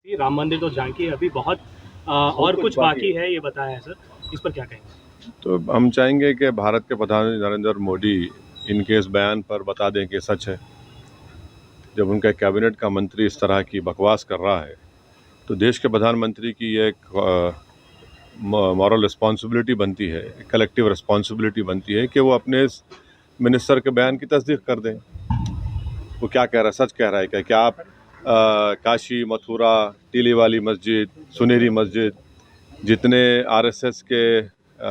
राम मंदिर तो झांकी अभी बहुत और कुछ बाकी है, ये बताया है सर, इस पर क्या कहेंगे? तो हम चाहेंगे कि भारत के प्रधानमंत्री नरेंद्र मोदी इनके इस बयान पर बता दें कि सच है। जब उनका कैबिनेट का मंत्री इस तरह की बकवास कर रहा है तो देश के प्रधानमंत्री की ये एक मॉरल रिस्पॉन्सिबिलिटी बनती है, कलेक्टिव रिस्पॉन्सिबिलिटी बनती है कि वो अपने इस मिनिस्टर के बयान की तस्दीक कर दें। वो क्या कह रहा है, सच कह रहा है क्या? क्या आप काशी, मथुरा, टीली वाली मस्जिद, सुनहरी मस्जिद, जितने आरएसएस के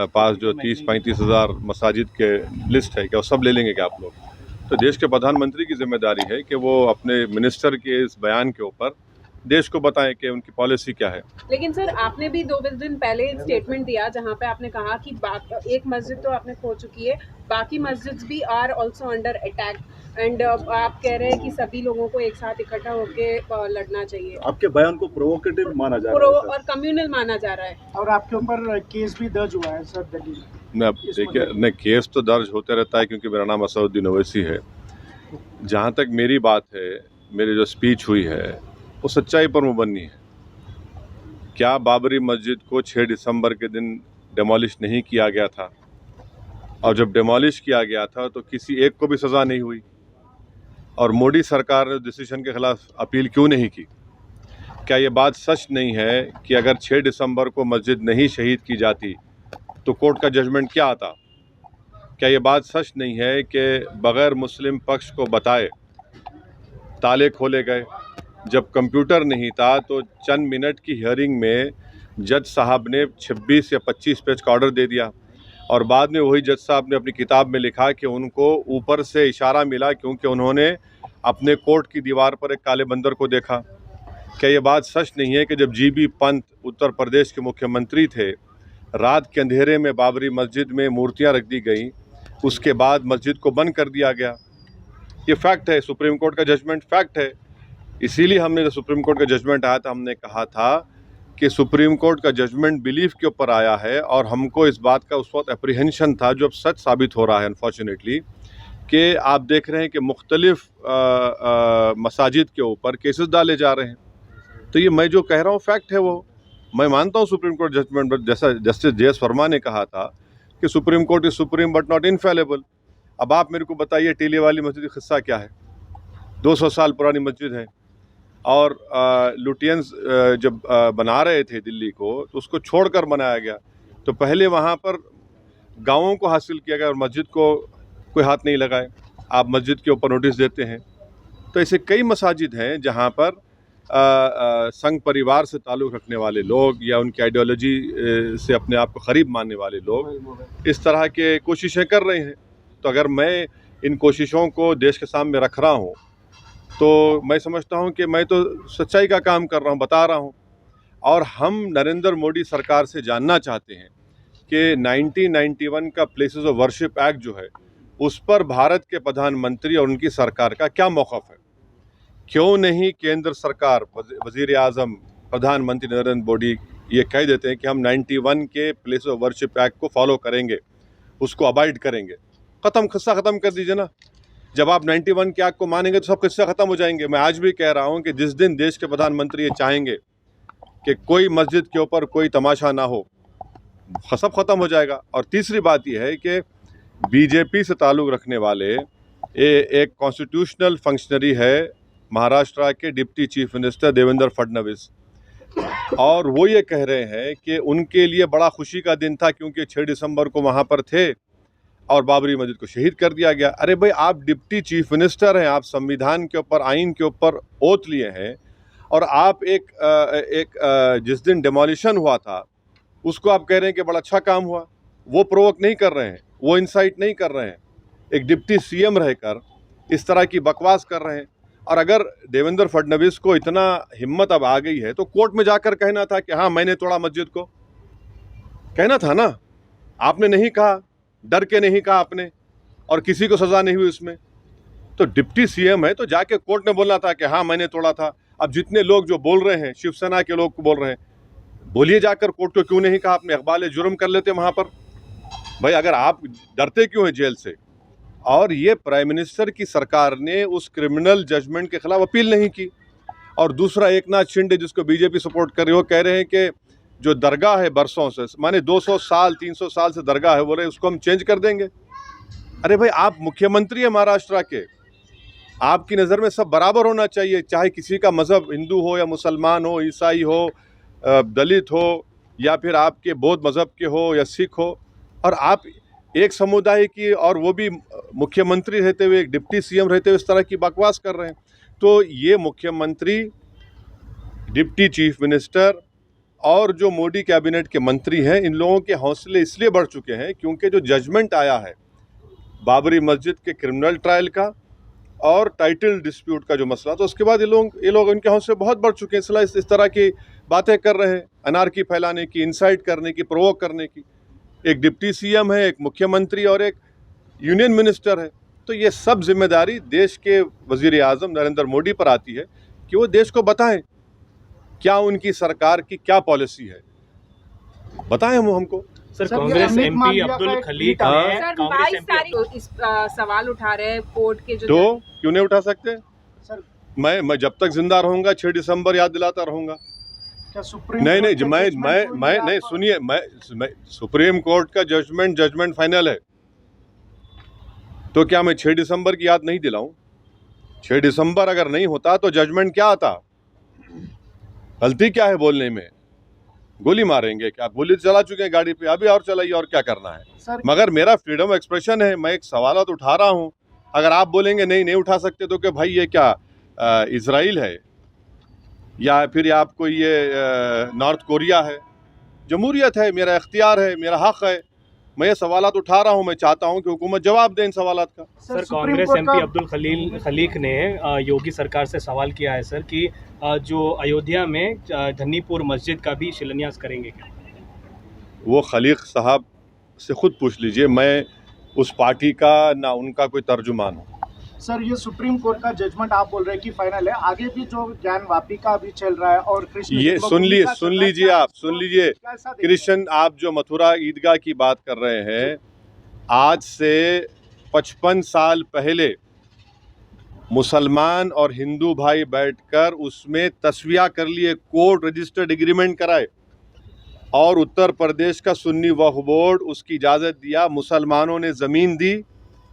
पास जो 30-35 हज़ार मसाजिद के लिस्ट है, क्या वो सब ले लेंगे क्या आप लोग? तो देश के प्रधानमंत्री की जिम्मेदारी है कि वो अपने मिनिस्टर के इस बयान के ऊपर देश को बताएं कि उनकी पॉलिसी क्या है। लेकिन सर, आपने भी 2 दिन पहले स्टेटमेंट दिया जहां पे आपने कहा कि एक मस्जिद तो आपने खो चुकी है, बाकी मस्जिद भी are also under attack and आप कह रहे हैं कि सभी लोगों को एक साथ इकट्ठा होकर लड़ना चाहिए। आपके बयान को प्रोवोकेटिव माना जा रहा है और कम्युनल माना जा रहा है, और आपके ऊपर केस भी दर्ज हुआ है सर दिल्ली में। देखिए, नहीं, केस तो दर्ज होते रहता है क्योंकि मेरा नाम असदुद्दीन ओवैसी है। जहाँ तक मेरी बात है, मेरी जो स्पीच हुई है वो सच्चाई पर मुबन्नी है। क्या बाबरी मस्जिद को 6 दिसंबर के दिन डेमोलिश नहीं किया गया था? और जब डेमोलिश किया गया था तो किसी एक को भी सज़ा नहीं हुई? और मोदी सरकार ने डिसीजन के खिलाफ अपील क्यों नहीं की? क्या ये बात सच नहीं है कि अगर 6 दिसंबर को मस्जिद नहीं शहीद की जाती तो कोर्ट का जजमेंट क्या आता? क्या ये बात सच नहीं है कि बग़ैर मुस्लिम पक्ष को बताए ताले खोले गए? जब कंप्यूटर नहीं था तो चंद मिनट की हियरिंग में जज साहब ने 26 या 25 पेज का ऑर्डर दे दिया और बाद में वही जज साहब ने अपनी किताब में लिखा कि उनको ऊपर से इशारा मिला क्योंकि उन्होंने अपने कोर्ट की दीवार पर एक काले बंदर को देखा। क्या ये बात सच नहीं है कि जब जीबी पंत उत्तर प्रदेश के मुख्यमंत्री थे, रात के अंधेरे में बाबरी मस्जिद में मूर्तियां रख दी गई, उसके बाद मस्जिद को बंद कर दिया गया? ये फैक्ट है, सुप्रीम कोर्ट का जजमेंट फैक्ट है। इसीलिए हमने जब सुप्रीम कोर्ट का जजमेंट आया था हमने कहा था कि सुप्रीम कोर्ट का जजमेंट बिलीफ के ऊपर आया है और हमको इस बात का उस वक्त एप्रीहेंशन था, जो अब सच साबित हो रहा है अनफॉर्चुनेटली, कि आप देख रहे हैं कि मुख्तलिफ मसाजिद के ऊपर केसेस डाले जा रहे हैं। तो ये मैं जो कह रहा हूँ फैक्ट है, वो मैं मानता हूँ सुप्रीम कोर्ट जजमेंट, बट जैसा जस्टिस JS वर्मा ने कहा था कि supreme court is supreme but not infallible. अब आप मेरे को बताइए, टीले वाली मस्जिद का किस्सा क्या है? 200 साल पुरानी मस्जिद है और लुटियंस जब बना रहे थे दिल्ली को तो उसको छोड़कर बनाया गया। तो पहले वहाँ पर गांवों को हासिल किया गया और मस्जिद को कोई हाथ नहीं लगाए। आप मस्जिद के ऊपर नोटिस देते हैं। तो ऐसे कई मसाजिद हैं जहाँ पर संघ परिवार से ताल्लुक़ रखने वाले लोग या उनकी आइडियोलॉजी से अपने आप को करीब मानने वाले लोग इस तरह के कोशिशें कर रहे हैं। तो अगर मैं इन कोशिशों को देश के सामने रख रहा हूँ तो मैं समझता हूँ कि मैं तो सच्चाई का काम कर रहा हूँ, बता रहा हूँ। और हम नरेंद्र मोदी सरकार से जानना चाहते हैं कि 1991 का प्लेसेस ऑफ वर्शिप एक्ट जो है, उस पर भारत के प्रधानमंत्री और उनकी सरकार का क्या मौक़िफ़ है? क्यों नहीं केंद्र सरकार, वज़ीर आज़म, प्रधानमंत्री नरेंद्र मोदी ये कह देते हैं कि हम 91 के प्लेसेस ऑफ वर्शिप एक्ट को फॉलो करेंगे, उसको अबाइड करेंगे। किस्सा ख़त्म कर दीजिए ना। जब आप 91 के एक्ट को मानेंगे तो सब किस्से ख़त्म हो जाएंगे। मैं आज भी कह रहा हूं कि जिस दिन देश के प्रधानमंत्री ये चाहेंगे कि कोई मस्जिद के ऊपर कोई तमाशा ना हो, सब ख़त्म हो जाएगा। और तीसरी बात यह है कि बीजेपी से ताल्लुक़ रखने वाले एक कॉन्स्टिट्यूशनल फंक्शनरी है महाराष्ट्र के deputy chief minister Devendra Fadnavis, और वो ये कह रहे हैं कि उनके लिए बड़ा खुशी का दिन था क्योंकि 6 दिसंबर को वहाँ पर थे और बाबरी मस्जिद को शहीद कर दिया गया। अरे भाई, आप डिप्टी चीफ मिनिस्टर हैं, आप संविधान के ऊपर, आइन के ऊपर ओथ लिए हैं, और आप जिस दिन डेमोलिशन हुआ था उसको आप कह रहे हैं कि बड़ा अच्छा काम हुआ। वो प्रोवोक नहीं कर रहे हैं, वो इंसाइट नहीं कर रहे हैं। एक डिप्टी CM रहकर इस तरह की बकवास कर रहे हैं। और अगर देवेंद्र फडणवीस को इतना हिम्मत अब आ गई है तो कोर्ट में जाकर कहना था कि हाँ, मैंने तोड़ा मस्जिद को, कहना था ना। आपने नहीं कहा, डर के नहीं कहा आपने, और किसी को सज़ा नहीं हुई उसमें। तो डिप्टी CM है तो जाके कोर्ट में बोलना था कि हाँ, मैंने तोड़ा था। अब जितने लोग जो बोल रहे हैं, शिवसेना के लोग बोल रहे हैं, बोलिए जाकर कोर्ट को, क्यों नहीं कहा आपने? इकबाल जुर्म कर लेते वहाँ पर। भाई, अगर आप डरते क्यों हैं जेल से? और ये प्राइम मिनिस्टर की सरकार ने उस क्रिमिनल जजमेंट के खिलाफ अपील नहीं की। और दूसरा एकनाथ शिंदे जिसको बीजेपी सपोर्ट कर रही है, वो कह रहे हैं कि जो दरगाह है बरसों से, माने 200 साल 300 साल से दरगाह है, बोले उसको हम चेंज कर देंगे। अरे भाई, आप मुख्यमंत्री है महाराष्ट्र के, आपकी नज़र में सब बराबर होना चाहिए, चाहे किसी का मज़हब हिंदू हो या मुसलमान हो, ईसाई हो, दलित हो, या फिर आपके बौद्ध मज़हब के हो या सिख हो। और आप एक समुदाय की, और वो भी मुख्यमंत्री रहते हुए, एक डिप्टी सीएम रहते हुए इस तरह की बकवास कर रहे हैं। तो ये मुख्यमंत्री, डिप्टी चीफ मिनिस्टर और जो मोदी कैबिनेट के मंत्री हैं, इन लोगों के हौसले इसलिए बढ़ चुके हैं क्योंकि जो जजमेंट आया है बाबरी मस्जिद के क्रिमिनल ट्रायल का और टाइटल डिस्प्यूट का जो मसला, तो उसके बाद ये लोग इनके हौसले बहुत बढ़ चुके हैं, इसलिए इस तरह की बातें कर रहे हैं, अनारकी फैलाने की, इंसाइट करने की, प्रोवोक करने की। एक डिप्टी सीएम है, एक मुख्यमंत्री और एक यूनियन मिनिस्टर है। तो ये सब जिम्मेदारी देश के वजीर आज़म नरेंद्र मोदी पर आती है कि वो देश को बताएं क्या उनकी सरकार की क्या पॉलिसी है, बताएं वो हमको। सर, कांग्रेस एमपी अब्दुल खलीक ने सर कांग्रेस 22 तारीख इस सवाल उठा रहे हैं कोर्ट के जो तो क्यों नहीं उठा सकते? सर मैं जब तक जिंदा रहूंगा 6 दिसंबर याद दिलाता रहूंगा। क्या सुप्रीम नहीं कोर्ट के मैं जजमेंट को मैं ही नहीं, आप- सुनिए, मैं सुप्रीम कोर्ट का जजमेंट फाइनल है, तो क्या मैं 6 दिसंबर की याद नहीं दिलाऊं? 6 दिसंबर अगर नहीं होता तो जजमेंट क्या आता? गलती क्या है बोलने में? गोली मारेंगे क्या? गोली चला चुके हैं गाड़ी पे, अभी और चलाइए, और क्या करना है? सर मगर मेरा फ्रीडम ऑफ एक्सप्रेशन है, मैं एक सवालात उठा रहा हूं। अगर आप बोलेंगे नहीं उठा सकते, तो क्या भाई ये क्या इजराइल है या फिर आपको ये नॉर्थ कोरिया है? जमहूरियत है, मेरा इख्तियार है, मेरा हक है, मैं ये सवालात उठा रहा हूं। मैं चाहता हूं कि हुकूमत जवाब दे इन सवालात का। Sir, supreme Congress court MP का- अब्दुल खलीक ने योगी सरकार से सवाल किया है सर कि जो अयोध्या में धन्नीपुर मस्जिद का भी शिलान्यास करेंगे क्या? वो खलीक साहब से खुद पूछ लीजिए, मैं उस पार्टी का ना उनका कोई तर्जुमान हूँ। सर ये सुप्रीम कोर्ट का जजमेंट आप बोल रहे हैं कि फाइनल है, आगे भी जो ज्ञान वापिका अभी चल रहा है और कृष्ण ये सुन लीजिए आप, सुन लीजिए कृष्ण, आप जो मथुरा ईदगाह की बात कर रहे हैं, आज से 55 साल पहले मुसलमान और हिंदू भाई बैठकर उसमें तस्वीया कर लिए, कोर्ट रजिस्टर्ड एग्रीमेंट कराए, और उत्तर प्रदेश का सुन्नी वक्फ बोर्ड उसकी इजाज़त दिया। मुसलमानों ने ज़मीन दी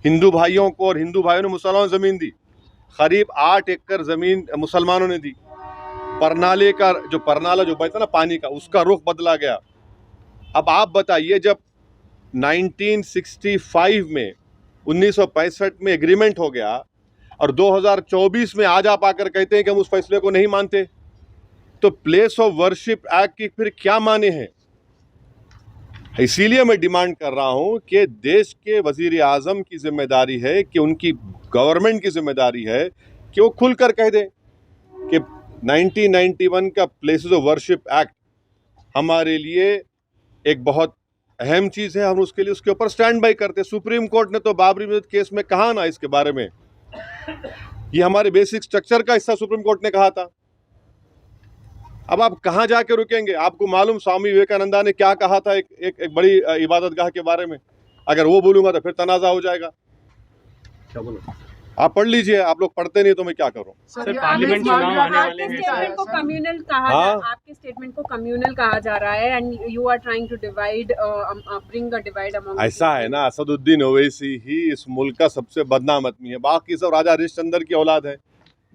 हिंदू भाइयों को, और हिंदू भाइयों ने मुसलमानों को ज़मीन दी। करीब 8 एकड़ ज़मीन मुसलमानों ने दी। परनाले का जो परनाला जो बहता ना पानी का, उसका रुख बदला गया। अब आप बताइए, जब 1965 में 1965 में एग्रीमेंट हो गया और 2024 में आज आप आकर कहते हैं कि हम उस फैसले को नहीं मानते, तो प्लेस ऑफ वर्शिप एक्ट की फिर क्या माने हैं? इसीलिए मैं डिमांड कर रहा हूं कि देश के वजीर आज़म की जिम्मेदारी है, कि उनकी गवर्नमेंट की जिम्मेदारी है कि वो खुलकर कह दें कि 1991 का प्लेसेस ऑफ वर्शिप एक्ट हमारे लिए एक बहुत अहम चीज़ है, हम उसके लिए उसके ऊपर स्टैंड बाई करते। सुप्रीम कोर्ट ने तो बाबरी मस्जिद केस में कहा ना इसके बारे में, ये हमारे बेसिक स्ट्रक्चर का हिस्सा सुप्रीम कोर्ट ने कहा था। अब आप कहाँ जाके रुकेंगे? आपको मालूम स्वामी विवेकानंदा ने क्या कहा था एक बड़ी इबादतगाह के बारे में? अगर वो बोलूँगा तो फिर तनाज़ा हो जाएगा। क्या बोला? आप पढ़ लीजिए, आप लोग पढ़ते नहीं तो मैं क्या करूँ? सर, पार्लियामेंट चुनाव आने वाले हैं। स्टेटमेंट को कम्युनल कहा हाँ? आपके स्टेटमेंट को कम्युनल कहा जा रहा है and you are trying to divide bring a divide among. ऐसा है ना, असदुद्दीन ओवैसी ही इस मुल्क का सबसे बदनाम आदमी है, बाकी सब राजा हरिश्चंद्र की औलाद है,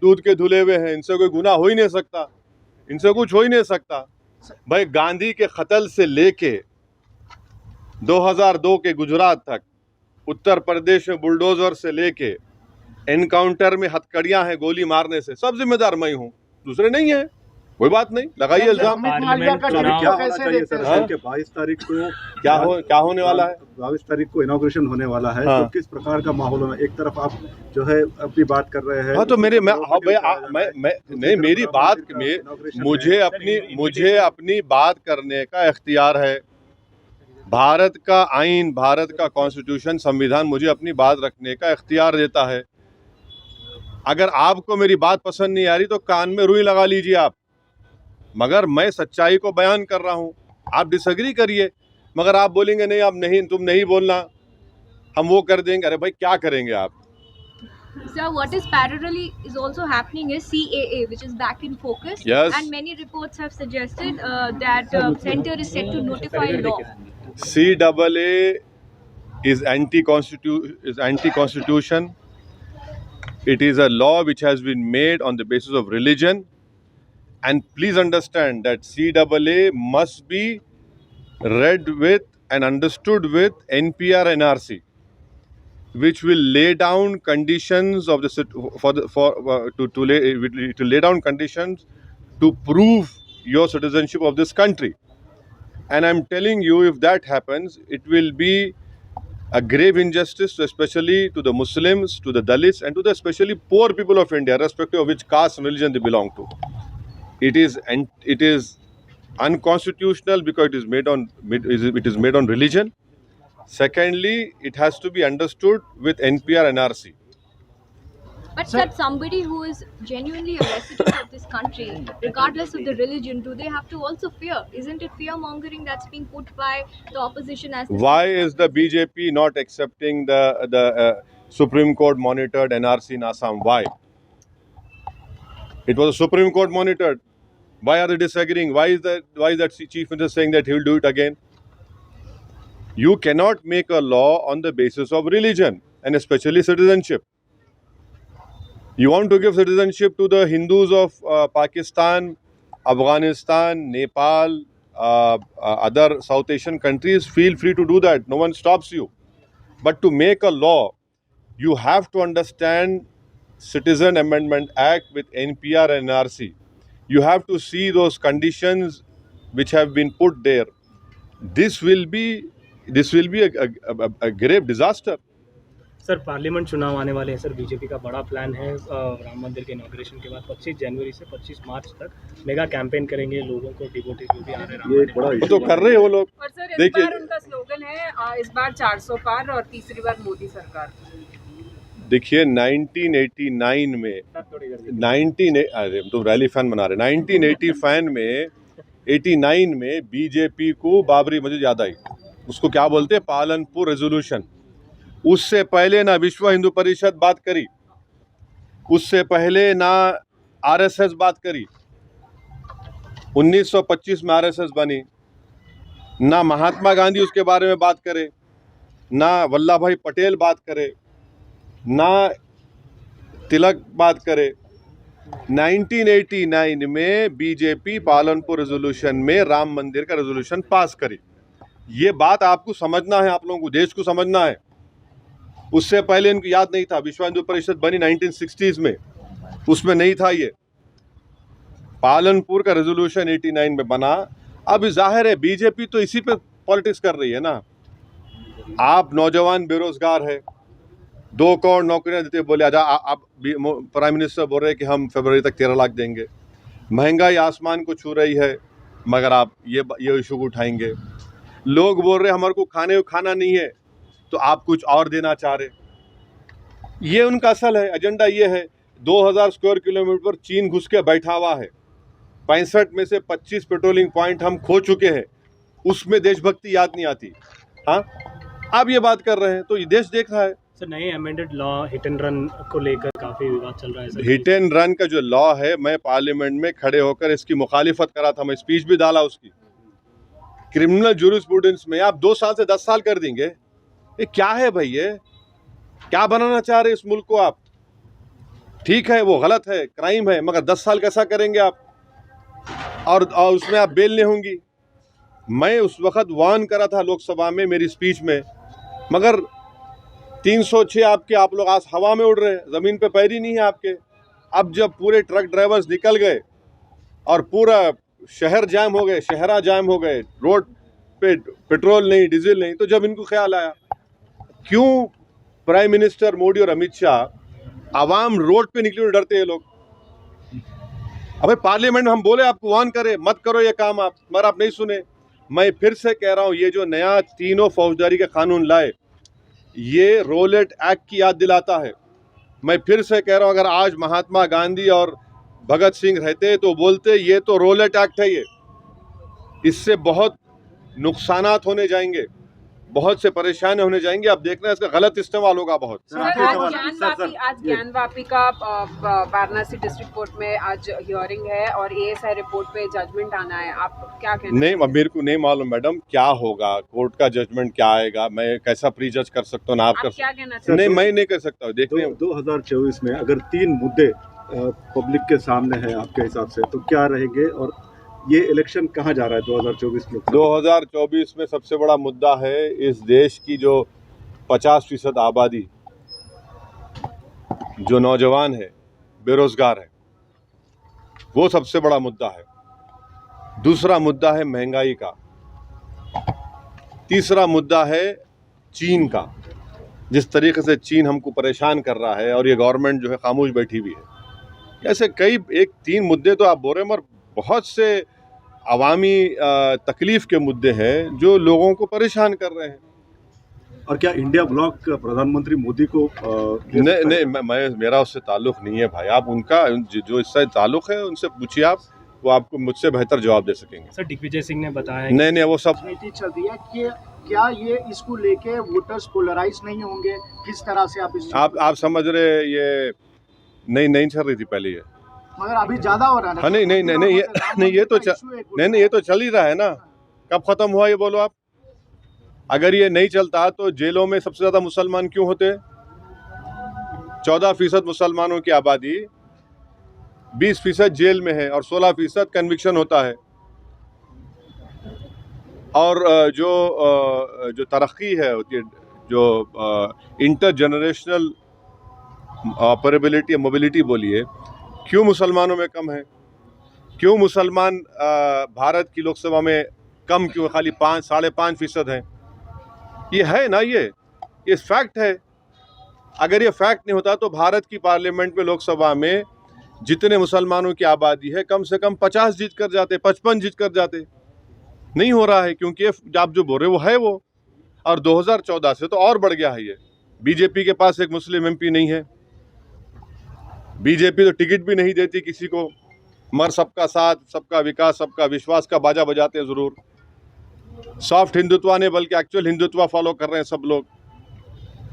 दूध के धुले हुए हैं, इनसे कोई गुनाह हो ही नहीं सकता, इनसे कुछ हो ही नहीं सकता। भाई, गांधी के कत्ल से लेके 2002 के गुजरात तक, उत्तर प्रदेश में बुलडोजर से लेके एनकाउंटर में हथकड़ियां हैं गोली मारने से, सब जिम्मेदार मैं हूं, दूसरे नहीं है। कोई बात नहीं, लगाइए इल्जाम। पार्लियामेंट क्या चुनाव होना चाहिए सर? हाँ? कि 22 तारीख को क्या होने वाला है? 22 तारीख को इनॉग्रेशन होने वाला है, हाँ। तो किस प्रकार का माहौल होना? एक तरफ आप जो है अपनी बात कर रहे हैं, हाँ, तो मेरे नहीं, मेरी बात में मुझे अपनी बात करने का इख्तियार है। भारत का आइन, भारत का कॉन्स्टिट्यूशन, संविधान मुझे अपनी बात रखने का इख्तियार देता है। अगर आपको मेरी बात पसंद नहीं आ रही तो कान में रुई लगा लीजिए आप, मगर मैं सच्चाई को बयान कर रहा हूँ। आप डिसएग्री करिए, मगर आप बोलेंगे नहीं, आप नहीं, तुम नहीं बोलना, हम वो कर देंगे। अरे भाई, क्या करेंगे आप? Sir, what is parallelly is also happening is CAA, which is back in focus. Yes. And many reports have suggested that center is set to notify law. CAA is anti-constitution. It is a law which has been made on the basis of religion. And please understand that CAA must be read with and understood with NPR NRC, which will lay down conditions of to lay down conditions to prove your citizenship of this country. And I'm telling you, if that happens, it will be a grave injustice, especially to the Muslims, to the Dalits, and to the especially poor people of India, irrespective of which caste and religion they belong to. It is unconstitutional because it is made on religion. Secondly, it has to be understood with NPR NRC. But sir, somebody who is genuinely a resident of this country, regardless of the religion, do they have to also fear? Isn't it fear mongering that's being put by the opposition as? Why is the BJP not accepting the Supreme Court monitored NRC in Assam? Why? It was a Supreme Court monitored. Why are they disagreeing? Why is that Chief Minister saying that he will do it again? You cannot make a law on the basis of religion and especially citizenship. You want to give citizenship to the Hindus of Pakistan, Afghanistan, Nepal, other South Asian countries, feel free to do that. No one stops you. But to make a law, you have to understand Citizen Amendment Act with NPR and NRC. You have to see those conditions which have been put there. This will be a grave disaster. Sir parliament चुनाव आने वाले हैं sir, BJP का बड़ा plan है राम मंदिर के inauguration के बाद 25 जनवरी से 25 मार्च तक मेगा कैंपेन करेंगे, लोगों को डिवोटीज जो भी आ रहे हैं ये बड़ा वो तो कर रहे हैं वो लोग। और सर इस देखिए, बार उनका स्लोगन है इस बार 400 पार और तीसरी बार मोदी सरकार। देखिए 1989 में अरे तो रैली फैन बना रहे 1980 फैन में 89 में बीजेपी को बाबरी मस्जिद याद आई, उसको क्या बोलते हैं, पालनपुर रेजोल्यूशन। उससे पहले ना विश्व हिंदू परिषद बात करी, उससे पहले ना आरएसएस बात करी, 1925 में आरएसएस बनी, ना महात्मा गांधी उसके बारे में बात करे, ना वल्लभ भाई पटेल बात करे, ना तिलक बात करे। 1989 में बीजेपी पालनपुर रेजोल्यूशन में राम मंदिर का रेजोल्यूशन पास करी। ये बात आपको समझना है, आप लोगों को देश को समझना है। उससे पहले इनको याद नहीं था, विश्व हिंदू परिषद बनी 1960s में, उसमें नहीं था ये। पालनपुर का रेजोल्यूशन 89 में बना। अब जाहिर है बीजेपी तो इसी पे पॉलिटिक्स कर रही है ना। आप नौजवान बेरोजगार है, 2 करोड़ नौकरियां देते बोले, आप प्राइम मिनिस्टर बोल रहे हैं कि हम फरवरी तक 13 लाख देंगे। महंगाई आसमान को छू रही है, मगर आप ये इशू को उठाएंगे। लोग बोल रहे हमारे को खाना नहीं है, तो आप कुछ और देना चाह रहे। ये उनका असल है एजेंडा। ये है 2000 स्क्वायर किलोमीटर पर चीन घुस के बैठा हुआ है। 65 में से 25 पेट्रोलिंग पॉइंट हम खो चुके हैं, उसमें देशभक्ति याद नहीं आती। हाँ, अब ये बात कर रहे हैं तो ये देश देख रहा है। सर नए amended law hit and run को लेकर काफ़ी विवाद चल रहा है सर। हिट एंड रन का जो लॉ है, मैं पार्लियामेंट में खड़े होकर इसकी मुखालिफत करा था, मैं स्पीच भी डाला उसकी। क्रिमिनल जूरिस्प्रूडेंस में आप 2 साल से 10 साल कर देंगे, ये क्या है भाई? ये क्या बनाना चाह रहे इस मुल्क को आप? ठीक है वो गलत है, क्राइम है, मगर 10 साल कैसा करेंगे आप? और उसमें आप बेल नहीं होंगी। मैं उस वक्त वार्न करा था लोकसभा में मेरी स्पीच में, मगर 306 आप लोग आज हवा में उड़ रहे हैं, ज़मीन पे पैर ही नहीं है आपके। अब जब पूरे ट्रक ड्राइवर्स निकल गए और पूरा शहर जाम हो गए, शहरा जाम हो गए, रोड पे पेट्रोल नहीं, डीजल नहीं, तो जब इनको ख्याल आया क्यों प्राइम मिनिस्टर मोदी और अमित शाह आवाम रोड पे निकले हुए डरते हैं लोग। अबे पार्लियामेंट में हम बोले आपको वार्न करे मत करो ये काम आप, मगर आप नहीं सुने। मैं फिर से कह रहा हूँ, ये जो नया तीनों फौजदारी का कानून लाए, ये रोलेट एक्ट की याद दिलाता है। मैं फिर से कह रहा हूँ, अगर आज महात्मा गांधी और भगत सिंह रहते तो बोलते ये तो रोलेट एक्ट है, ये इससे बहुत नुकसानात होने जाएंगे। बहुत से परेशानी होने जाएंगे। आप देख रहे हैं इसका गलत इस्तेमाल होगा बहुत। सर, आज ज्ञान वापी का वाराणसी डिस्ट्रिक्ट कोर्ट में आज हियरिंग है और एएसआई रिपोर्ट पे जजमेंट आना है, आप क्या कहना नहीं, अब मेरे को नहीं मालूम मैडम क्या होगा, कोर्ट का जजमेंट क्या आएगा, मैं कैसा प्री जज कर सकता हूँ ना आप कर क्या कहना सकते? नहीं, मैं नहीं कर सकता। देखिए 2024 में अगर 3 मुद्दे पब्लिक के सामने हैं आपके हिसाब से, तो क्या रहेंगे और ये इलेक्शन कहाँ जा रहा है 2024 में? 2024 में सबसे बड़ा मुद्दा है इस देश की जो 50% आबादी जो नौजवान है, बेरोजगार है, वो सबसे बड़ा मुद्दा है। दूसरा मुद्दा है महंगाई का। तीसरा मुद्दा है चीन का, जिस तरीके से चीन हमको परेशान कर रहा है और ये गवर्नमेंट जो है खामोश बैठी हुई है। ऐसे कई 3 मुद्दे तो आप बोल रहे हैं, मगर बहुत से अवामी तकलीफ के मुद्दे हैं जो लोगों को परेशान कर रहे हैं। और क्या इंडिया ब्लॉक प्रधानमंत्री मोदी को नहीं, मैं मेरा उससे ताल्लुक नहीं है भाई। आप उनका जो इससे ताल्लुक है उनसे पूछिए, आप वो आपको मुझसे बेहतर जवाब दे सकेंगे। सर दिग्विजय सिंह ने बताया नहीं, वो सब राजनीति चल रही है कि क्या ये इसको लेके वोटर्स पोलराइज नहीं होंगे, किस तरह से आप इस आप समझ रहे, ये नहीं चल रही थी पहले ये, मगर अभी ज्यादा हो रहा है। हाँ, नहीं, ये तो चल ही रहा है ना। कब खत्म हुआ ये बोलो आप? अगर ये नहीं चलता तो जेलों में सबसे ज्यादा मुसलमान क्यों होते? 14% मुसलमानों की आबादी, 20% जेल में है और 16% कन्विक्शन होता है। और जो तरक्की है, जो इंटर जनरेशनल ऑपरेबिलिटी मोबिलिटी बोलिए, क्यों मुसलमानों में कम है? क्यों मुसलमान भारत की लोकसभा में कम क्यों, खाली 5-5.5% हैं? ये है ना, ये फैक्ट है। अगर ये फैक्ट नहीं होता तो भारत की पार्लियामेंट में, लोकसभा में जितने मुसलमानों की आबादी है, कम से कम 50 जीत कर जाते, 55 जीत कर जाते। नहीं हो रहा है क्योंकि आप जो बोल रहे वो है वो। और 2014 से तो और बढ़ गया है ये। बीजेपी के पास एक मुस्लिम एमपी नहीं है। बीजेपी तो टिकट भी नहीं देती किसी को, मगर सबका साथ, सबका विकास, सबका विश्वास का बाजा बजाते हैं जरूर। सॉफ्ट हिंदुत्व ने बल्कि एक्चुअल हिंदुत्व फॉलो कर रहे हैं सब लोग।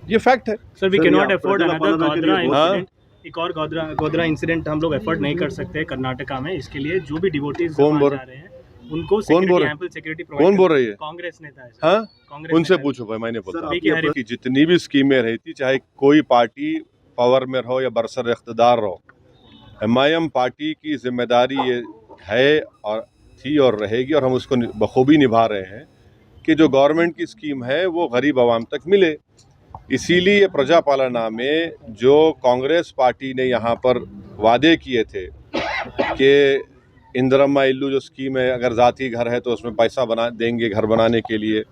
ये फैक्ट है। Sir we can not afford another Godhra हाँ? इंसिडेंट। एक और गोधरा इंसिडेंट हम लोग अफोर्ड नहीं कर सकते कर्नाटका में। इसके लिए जो भी डिवोटीज कौन बोल जा रहे हैं उनको कौन सिक्योरिटी कौन बोल रही है? कांग्रेस नेता है। हाँ, कांग्रेस उनसे नेता है। पूछो भाई, मैंने बोला हरी- कि जितनी भी स्कीमें रही थी, चाहे कोई पार्टी पावर में रहो या बरसर इख्तिदार रहो, एमआईएम पार्टी की जिम्मेदारी ये है और थी और रहेगी, और हम उसको बखूबी निभा रहे हैं कि जो गवर्नमेंट की स्कीम है वो गरीब आवाम तक मिले। इसीलिए प्रजा पालना में जो कांग्रेस पार्टी ने यहाँ पर वादे किए थे कि इंदिरम्मा इल्लू जो स्कीम है, अगर ज़ाती घर है तो उसमें पैसा बना देंगे घर बनाने के लिए,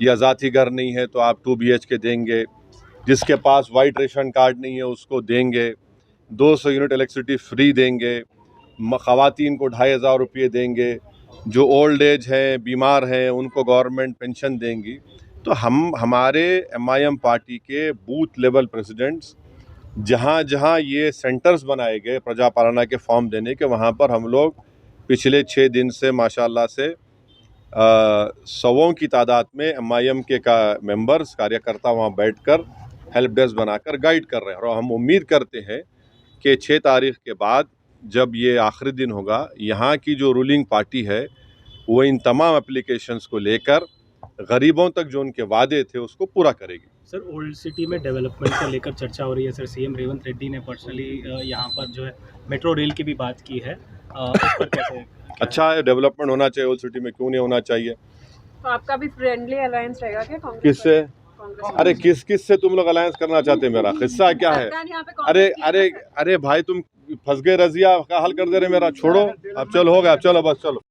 या ज़ाती घर नहीं है तो आप 2 BHK देंगे, जिसके पास वाइट रेशन कार्ड नहीं है उसको देंगे, 200 यूनिट इलेक्ट्रिसिटी फ्री देंगे, ख़वातीन को 2500 रुपये देंगे, जो ओल्ड एज हैं, बीमार हैं, उनको गवर्नमेंट पेंशन देंगी। तो हमारे एमआईएम पार्टी के बूथ लेवल प्रेसिडेंट्स जहाँ जहाँ ये सेंटर्स बनाए गए प्रजा पालना के फॉर्म देने के, वहाँ पर हम लोग पिछले 6 दिन से माशाल्लाह से 100 की तादाद में एमआईएम के मेंबर्स, कार्यकर्ता वहाँ बैठकर हेल्प डेस्क बनाकर गाइड कर रहे हैं। और हम उम्मीद करते हैं कि 6 तारीख के बाद जब ये आखिरी दिन होगा, यहाँ की जो रूलिंग पार्टी है वो इन तमाम एप्लीकेशंस को लेकर गरीबों तक जो उनके वादे थे उसको पूरा करेगी। सर ओल्ड सिटी में डेवलपमेंट को लेकर चर्चा हो रही है। सर सीएम रेवंत रेड्डी ने पर्सनली यहाँ पर जो है मेट्रो रेल की भी बात की है। इस पर कैसे? अच्छा है, डेवलपमेंट होना चाहिए ओल्ड सिटी में, क्यों नहीं होना चाहिए? तो आपका भी फ्रेंडली अलायंस रहेगा क्या कांग्रेस? किससे? कांग्रेस? अरे किस से तुम लोग अलायंस करना चाहते हैं? मेरा किस्सा क्या है? सरकार यहाँ पे कांग्रेस की है ना, सर? अरे भाई, तुम फंस गए, रजिया का हल कर दे रहे मेरा। छोड़ो अब, चलो हो गया, अब चलो बस चलो।